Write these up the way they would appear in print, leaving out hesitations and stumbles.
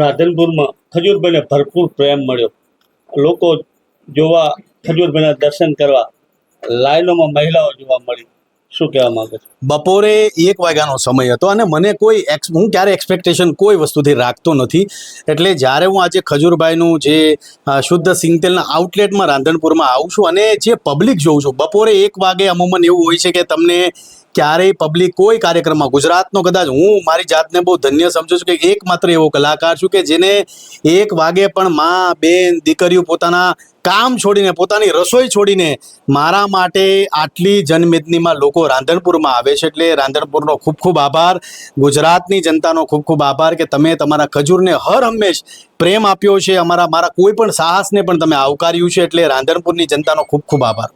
રાધનપુરમાં ખજૂરભાઈને ભરપૂર પ્રેમ મળ્યો. લોકો જોવા, ખજૂરભાઈના દર્શન કરવા લાઈનોમાં મહિલાઓ જોવા મળી. શું કહેવા માંગે છે? બપોરે 1 વાગ્યાનો સમય હતો અને મને હું ક્યારે એક્સપેક્ટેશન કોઈ વસ્તુથી રાખતો નથી. એટલે જ્યારે હું આજે ખજૂરભાઈનું જે શુદ્ધ સિંગતેલના આઉટલેટમાં રાધનપુરમાં આવું છું અને જે પબ્લિક જોઉં છું, બપોરે 1 વાગે અમુમન એવું હોય છે કે તમને ક્યારેય પબ્લિક કોઈ કાર્યક્રમમાં, ગુજરાતનો કદાચ હું મારી જાતને બહુ ધન્ય સમજું છું કે એકમાત્ર એવો કલાકાર છું કે જેને 1 વાગે પણ મા, બેન, દીકરીઓ પોતાના કામ છોડીને, પોતાની રસોઈ છોડીને મારા માટે આટલી જનમેદનીમાં લોકો રાધનપુરમાં આવે છે. એટલે રાધનપુરનો ખૂબ ખૂબ આભાર, ગુજરાતની જનતાનો ખૂબ ખૂબ આભાર કે તમે તમારા ખજૂરને હર હંમેશ પ્રેમ આપ્યો છે. મારા કોઈ પણ સાહસને પણ તમે આવકાર્યું છે. એટલે રાધનપુરની જનતાનો ખૂબ ખૂબ આભાર.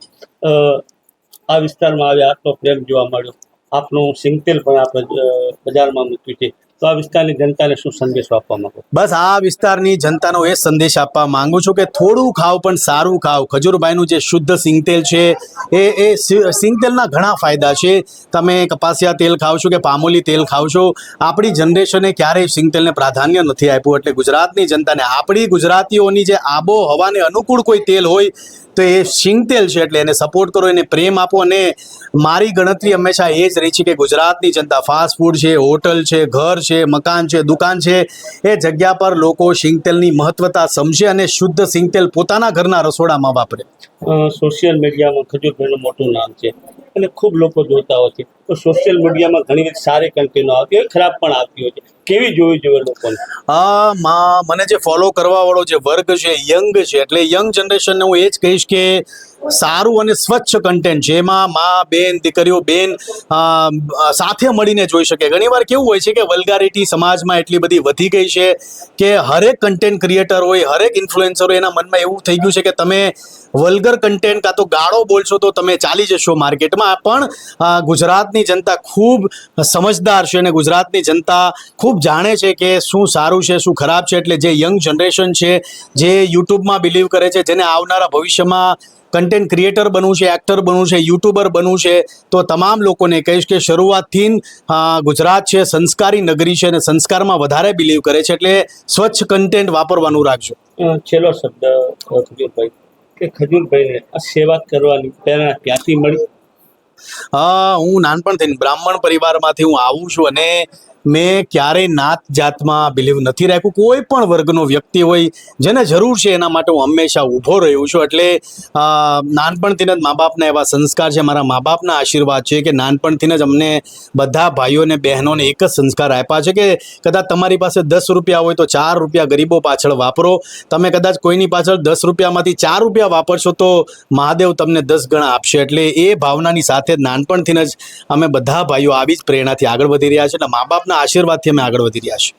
આ વિસ્તારમાં આવ્યા, આટલો પ્રેમ જોવા મળ્યો. આપનું સિંગતેલ પણ આપણે બજારમાં મૂક્યું છે, તો આ વિસ્તારની જનતાને શું સંદેશો આપવા માંગો? બસ આ વિસ્તારની જનતાનો એ સંદેશ આપવા માંગુ છું કે થોડું ખાવ પણ સારું ખાવ. ખજૂરભાઈનું જે શુદ્ધ સિંગતેલ છે એ સિંગતેલના ઘણા ફાયદા છે. તમે કપાસિયા તેલ ખાવ છો કે પામોલી તેલ ખાવ છો, આપણી જનરેશને ક્યારેય સિંગતેલને પ્રાધાન્ય નથી આપ્યું. એટલે ગુજરાતની જનતાને, આપણી ગુજરાતીઓની જે આબોહવાને અનુકૂળ કોઈ તેલ હોય તો એ સિંગતેલ છે. એટલે એને સપોર્ટ કરો, એને પ્રેમ આપો. અને મારી ગણતરી હંમેશા એ જ રહી છે કે ગુજરાતની જનતા ફાસ્ટ ફૂડ છે, હોટલ છે, ઘર છે, મકાન છે, દુકાન છે, એ જગ્યા પર લોકો સિંગતેલની મહત્વતા સમજે અને શુદ્ધ સિંગતેલ પોતાના ઘરના રસોડામાં વાપરે. સોશિયલ મીડિયામાં ખજૂરભાઈનું મોટું નામ છે અને ખૂબ લોકો જોતા હોય છે. તો સોશિયલ મીડિયામાં ઘણી બધી સારી કન્ટેન્ટો આવતી હોય, ખરાબ પણ આવતી હોય છે. કેવી જોવી જોઈએ લોકોને? મને જે ફોલો કરવા વાળો જે વર્ગ છે, યંગ છે, એટલે યંગ જનરેશનને હું એ જ કહીશ કે સારું અને સ્વચ્છ કન્ટેન્ટ જેમાં મા, બેન, દીકરીઓ સાથે મળીને જોઈ શકે. ઘણીવાર કેવું હોય છે કે વલ્ગારિટી સમાજમાં એટલી બધી વધી ગઈ છે કે હરેક કન્ટેન્ટ ક્રિએટર હોય, હરેક ઇન્ફ્લુએન્સર હોય, એના મનમાં એવું થઈ ગયું છે કે તમે વલ્ગર કન્ટેન્ટ કાં તો ગાળો બોલશો તો તમે ચાલી જશો માર્કેટમાં. પણ ગુજરાતની જનતા ખૂબ સમજદાર છે અને ગુજરાતની જનતા ખૂબ જાણે છે કે શું સારું છે, શું ખરાબ છે. એટલે જે યંગ જનરેશન છે, જે યુટ્યુબમાં બિલીવ કરે છે, જેને આવનારા ભવિષ્યમાં કન્ટેન્ટ ક્રિએટર બનવું છે, એક્ટર બનવું છે, યુટ્યુબર બનવું છે, તો તમામ લોકોને કહીશ કે શરૂઆતથી ગુજરાત છે સંસ્કારી નગરી છે અને સંસ્કારમાં વધારે બિલીવ કરે છે. એટલે સ્વચ્છ કન્ટેન્ટ વાપરવાનું રાખજો. છેલ્લો શબ્દ ખજૂરભાઈ, કે ખજૂરભાઈને આ સેવા કરવાની પ્રેરણા ક્યાંથી મળી? હું નાનપણથી બ્રાહ્મણ પરિવારમાંથી હું આવું છું અને મેં ક્યારેય નાત જાતમાં બિલીવ નથી રાખ્યું. કોઈ પણ વર્ગનો વ્યક્તિ હોય, જેને જરૂર છે એના માટે હું હંમેશા ઊભો રહ્યો છું. એટલે નાનપણથી જ મા બાપના એવા સંસ્કાર છે, મારા મા બાપના આશીર્વાદ છે કે નાનપણથી જ અમને બધા ભાઈઓને બહેનોને એક જ સંસ્કાર આપ્યા છે કે કદાચ તમારી પાસે 10 રૂપિયા હોય તો 4 રૂપિયા ગરીબો પાછળ વાપરો. તમે કદાચ કોઈની પાછળ 10 રૂપિયામાંથી 4 રૂપિયા વાપરશો તો મહાદેવ તમને 10 ગણા આપશે. એટલે એ ભાવનાની સાથે નાનપણથી જ અમે બધા ભાઈઓ આવી જ પ્રેરણાથી આગળ વધી રહ્યા છે. એટલે મા બાપના આશીર્વાદથી અમે આગળ વધી રહ્યા છીએ.